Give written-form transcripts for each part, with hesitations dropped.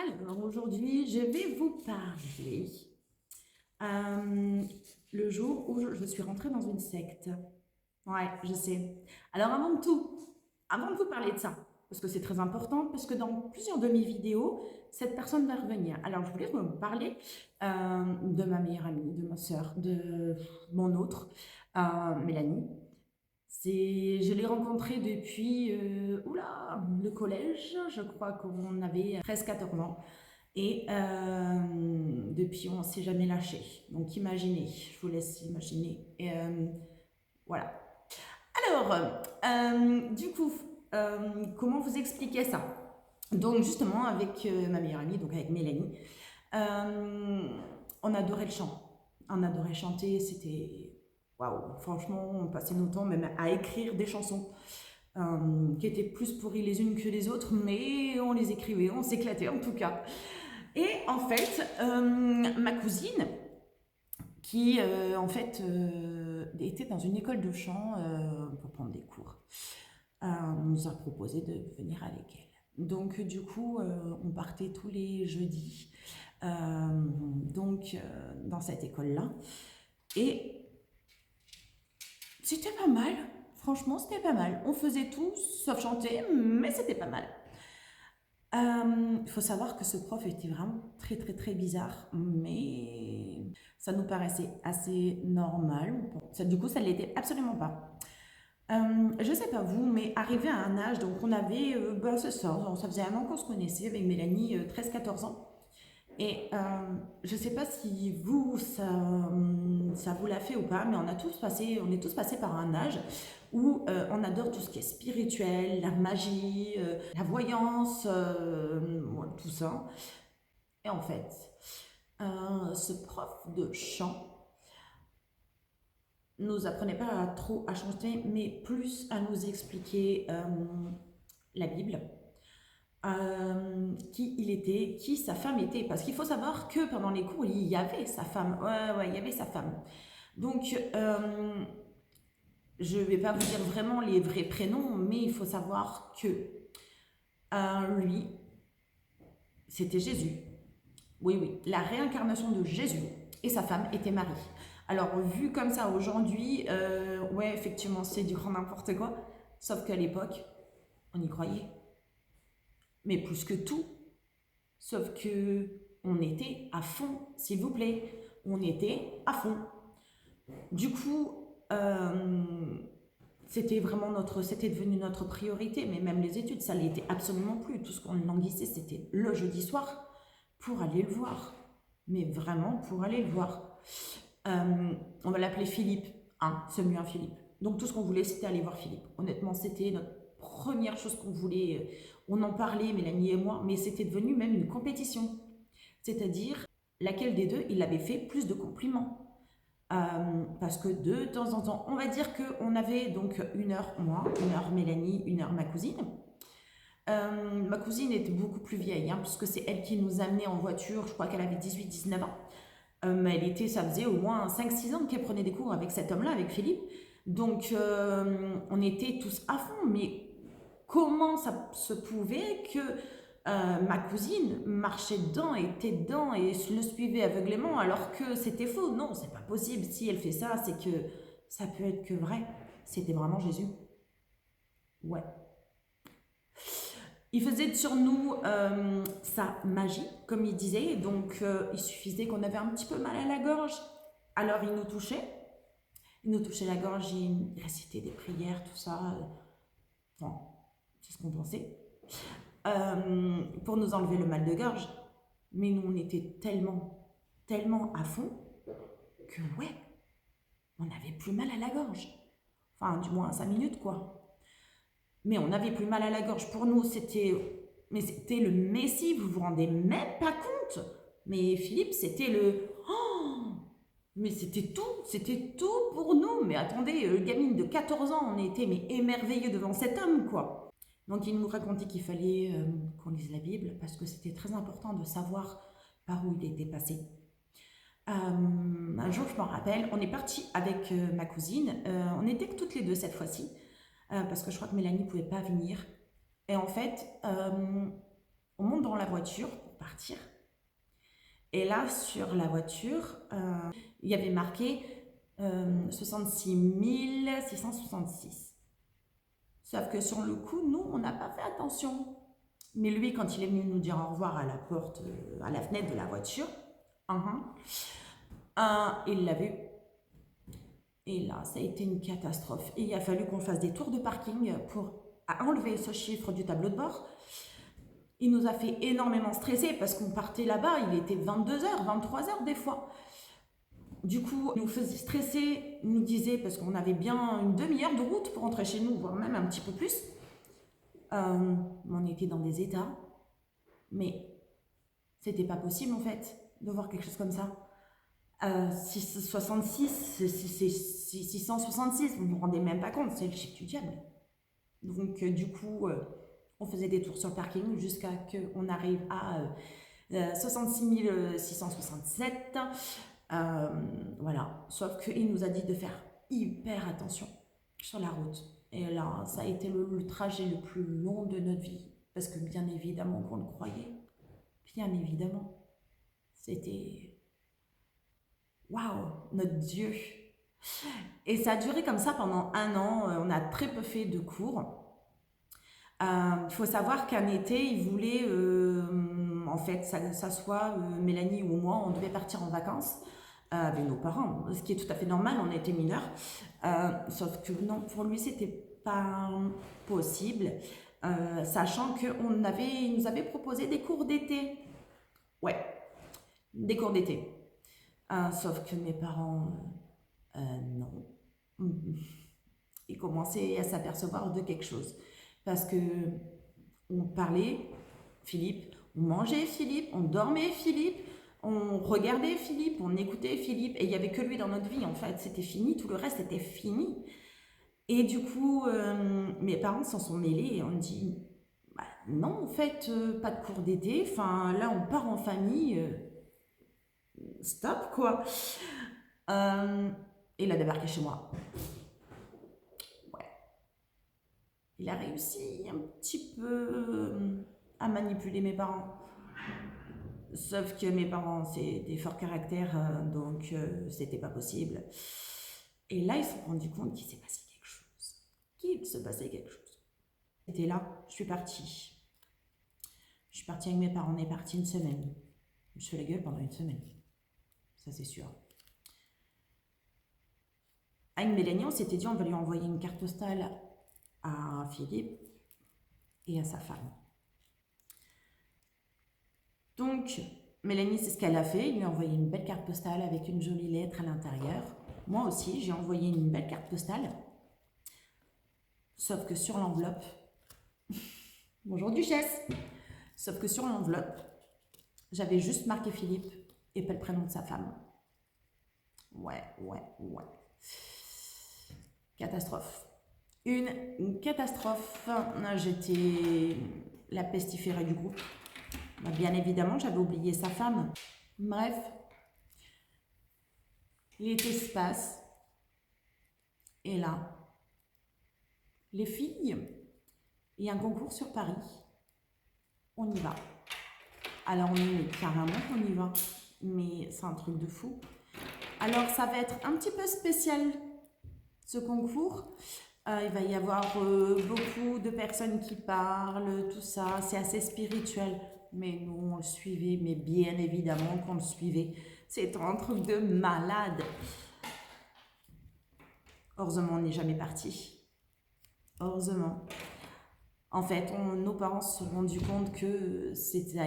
Alors aujourd'hui, je vais vous parler le jour où je suis rentrée dans une secte. Ouais, je sais. Alors avant de vous parler de ça, parce que c'est très important, parce que dans plusieurs de mes vidéos, cette personne va revenir. Alors je voulais vous parler de ma meilleure amie, de ma sœur, de mon autre, Mélanie. Je l'ai rencontrée depuis le collège, je crois qu'on avait 13-14 ans. Et depuis, on ne s'est jamais lâché. Donc imaginez, je vous laisse imaginer. Et voilà. Alors, du coup, comment vous expliquer ça? Donc justement, avec ma meilleure amie, donc avec Mélanie, euh, on adorait le chant. On adorait chanter, c'était... Waouh, franchement, on passait nos temps même à écrire des chansons qui étaient plus pourries les unes que les autres, mais on les écrivait, on s'éclatait en tout cas. Et en fait, ma cousine, qui était dans une école de chant pour prendre des cours, nous a proposé de venir avec elle. Donc du coup, on partait tous les jeudis dans cette école-là. Et c'était pas mal, franchement c'était pas mal. On faisait tout sauf chanter, mais c'était pas mal. Il faut savoir que ce prof était vraiment très très très bizarre, mais ça nous paraissait assez normal. Bon, du coup, ça ne l'était absolument pas. Je sais pas vous, mais arrivé à un âge, donc on avait, c'est ça, ça faisait un an qu'on se connaissait avec Mélanie, 13-14 ans. Et je sais pas si vous, ça vous l'a fait ou pas, mais on est tous passés par un âge où on adore tout ce qui est spirituel, la magie, la voyance, ouais, tout ça. Et en fait, ce prof de chant nous apprenait pas trop à chanter, mais plus à nous expliquer la Bible, qui il était, qui sa femme était. Parce qu'il faut savoir que pendant les cours, il y avait sa femme. Ouais, ouais, il y avait sa femme. Donc, je ne vais pas vous dire vraiment les vrais prénoms, mais il faut savoir que lui, c'était Jésus. Oui, oui, la réincarnation de Jésus. Et sa femme était Marie. Alors, vu comme ça aujourd'hui, ouais, effectivement, c'est du grand n'importe quoi. Sauf qu'à l'époque, on y croyait. Mais plus que tout, sauf que on était à fond, s'il vous plaît. On était à fond. Du coup, c'était devenu notre priorité, mais même les études, ça l'était absolument plus. Tout ce qu'on languissait, c'était le jeudi soir pour aller le voir. Mais vraiment pour aller le voir. On va l'appeler Philippe, hein, c'est mieux un Philippe. Donc tout ce qu'on voulait, c'était aller voir Philippe. Honnêtement, c'était notre première chose qu'on voulait. On en parlait, Mélanie et moi, mais c'était devenu même une compétition. C'est-à-dire, laquelle des deux, il avait fait plus de compliments. Parce que de temps en temps, on va dire qu'on avait donc 1 heure moi, 1 heure Mélanie, 1 heure ma cousine. Ma cousine était beaucoup plus vieille, hein, puisque c'est elle qui nous amenait en voiture, je crois qu'elle avait 18-19 ans. Ça faisait au moins 5-6 ans qu'elle prenait des cours avec cet homme-là, avec Philippe. Donc on était tous à fond, mais comment ça se pouvait que ma cousine marchait dedans, était dedans et le suivait aveuglément alors que c'était faux? Non, c'est pas possible. Si elle fait ça, c'est que ça peut être que vrai. C'était vraiment Jésus. Ouais. Il faisait sur nous sa magie, comme il disait. Donc, il suffisait qu'on avait un petit peu mal à la gorge. Alors, il nous touchait. Il nous touchait la gorge, il récitait des prières, tout ça. Enfin, c'est ce qu'on pensait. Pour nous enlever le mal de gorge. Mais nous, on était tellement, tellement à fond que, ouais, on n'avait plus mal à la gorge. Enfin, du moins 5 minutes, quoi. Mais on n'avait plus mal à la gorge. Pour nous, c'était le Messie, vous vous rendez même pas compte. Mais Philippe, c'était le... Oh, mais c'était tout pour nous. Mais attendez, gamine de 14 ans, on était mais émerveillés devant cet homme, quoi. Donc il nous racontait qu'il fallait qu'on lise la Bible parce que c'était très important de savoir par où il était passé. Un jour, je m'en rappelle, on est parti avec ma cousine. On était que toutes les deux cette fois-ci. Parce que je crois que Mélanie ne pouvait pas venir. Et en fait, on monte dans la voiture pour partir. Et là, sur la voiture, il y avait marqué 66 666. Sauf que sur le coup, nous, on n'a pas fait attention. Mais lui, quand il est venu nous dire au revoir à la porte, à la fenêtre de la voiture, il l'a vu. Et là, ça a été une catastrophe. Et il a fallu qu'on fasse des tours de parking pour enlever ce chiffre du tableau de bord. Il nous a fait énormément stresser parce qu'on partait là-bas, il était 22h, 23h des fois. Du coup, il nous faisait stresser, il nous disait, parce qu'on avait bien une demi-heure de route pour rentrer chez nous, voire même un petit peu plus. On était dans des états, mais c'était pas possible en fait de voir quelque chose comme ça. 666, c'est 666, vous ne vous rendez même pas compte, c'est le chiffre du diable. Donc du coup, on faisait des tours sur le parking jusqu'à qu'on arrive à 66 667. Voilà, sauf qu'il nous a dit de faire hyper attention sur la route. Et là, ça a été le trajet le plus long de notre vie. Parce que bien évidemment qu'on le croyait. Bien évidemment. C'était... Waouh, notre Dieu. Et ça a duré comme ça pendant 1 an. On a très peu fait de cours. Il faut savoir qu'un été, il voulait, en fait, ça soit Mélanie ou moi, on devait partir en vacances avec nos parents, ce qui est tout à fait normal, on était mineurs. Sauf que non, pour lui, c'était pas possible, sachant qu'il nous avait proposé des cours d'été. Ouais, des cours d'été. Sauf que mes parents, non. Ils commençaient à s'apercevoir de quelque chose. Parce que on parlait Philippe, on mangeait Philippe, on dormait Philippe, on regardait Philippe, on écoutait Philippe, et il n'y avait que lui dans notre vie en fait, c'était fini, tout le reste était fini. Et du coup, mes parents s'en sont mêlés et on dit, bah, non en fait, pas de cours d'été, enfin là on part en famille, stop quoi. Et il a débarqué chez moi. Il a réussi un petit peu à manipuler mes parents. Sauf que mes parents, c'est des forts caractères, donc c'était pas possible. Et là, ils se sont rendus compte qu'il s'est passé quelque chose. Qu'il se passait quelque chose. J'étais là, je suis partie. Je suis partie avec mes parents, on est parti 1 semaine. Je fais la gueule pendant 1 semaine. Ça, c'est sûr. Avec Mélanie, on s'était dit, on va lui envoyer une carte postale à Philippe et à sa femme. Donc, Mélanie, c'est ce qu'elle a fait. Il lui a envoyé une belle carte postale avec une jolie lettre à l'intérieur. Moi aussi, j'ai envoyé une belle carte postale. Sauf que sur l'enveloppe... Bonjour Duchesse. Sauf que sur l'enveloppe, j'avais juste marqué Philippe et pas le prénom de sa femme. Ouais. Catastrophe. Une catastrophe. J'étais la pestiférée du groupe. Bien évidemment, j'avais oublié sa femme. Bref, l'été se passe. Et là, les filles, il y a un concours sur Paris. On y va. Alors, on est carrément qu'on y va. Mais c'est un truc de fou. Alors, ça va être un petit peu spécial, ce concours. Il va y avoir beaucoup de personnes qui parlent, tout ça. C'est assez spirituel. Mais nous, on le suivait, mais bien évidemment qu'on le suivait. C'est un truc de malade. Heureusement, on n'est jamais parti. Heureusement. En fait, nos parents se sont rendus compte que ça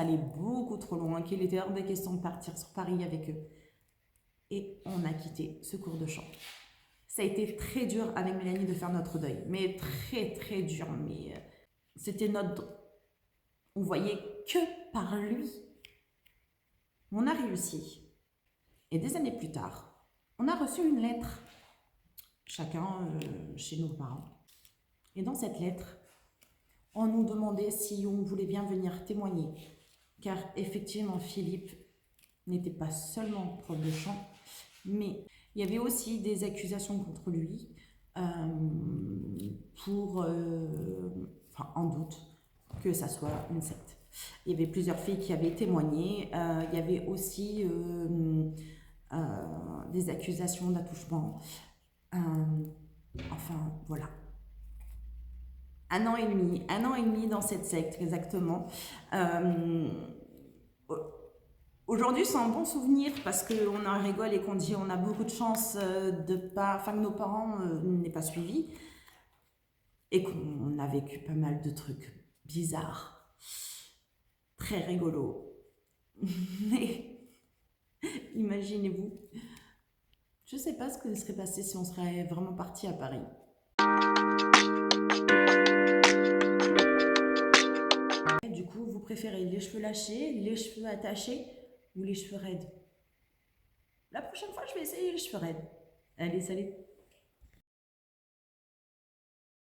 allait beaucoup trop loin, qu'il était hors de question de partir sur Paris avec eux. Et on a quitté ce cours de chant. Ça a été très dur avec Mélanie de faire notre deuil. Mais très, très dur. Mais c'était notre... On voyait que par lui. On a réussi. Et des années plus tard, on a reçu une lettre. Chacun chez nos parents. Et dans cette lettre, on nous demandait si on voulait bien venir témoigner. Car effectivement, Philippe n'était pas seulement prof de chant, mais il y avait aussi des accusations contre lui en doute que ça soit une secte. Il y avait plusieurs filles qui avaient témoigné. Il y avait aussi des accusations d'attouchement. Enfin, voilà. Un an et demi dans cette secte, exactement. Aujourd'hui, c'est un bon souvenir parce qu'on en rigole et qu'on dit on a beaucoup de chance de pas, enfin, que nos parents n'aient pas suivi et qu'on a vécu pas mal de trucs bizarres, très rigolos. Mais imaginez-vous, je sais pas ce que serait passé si on serait vraiment parti à Paris. Du coup, vous préférez les cheveux lâchés, les cheveux attachés ou les cheveux raides? La prochaine fois, je vais essayer les cheveux raides. Allez, salut!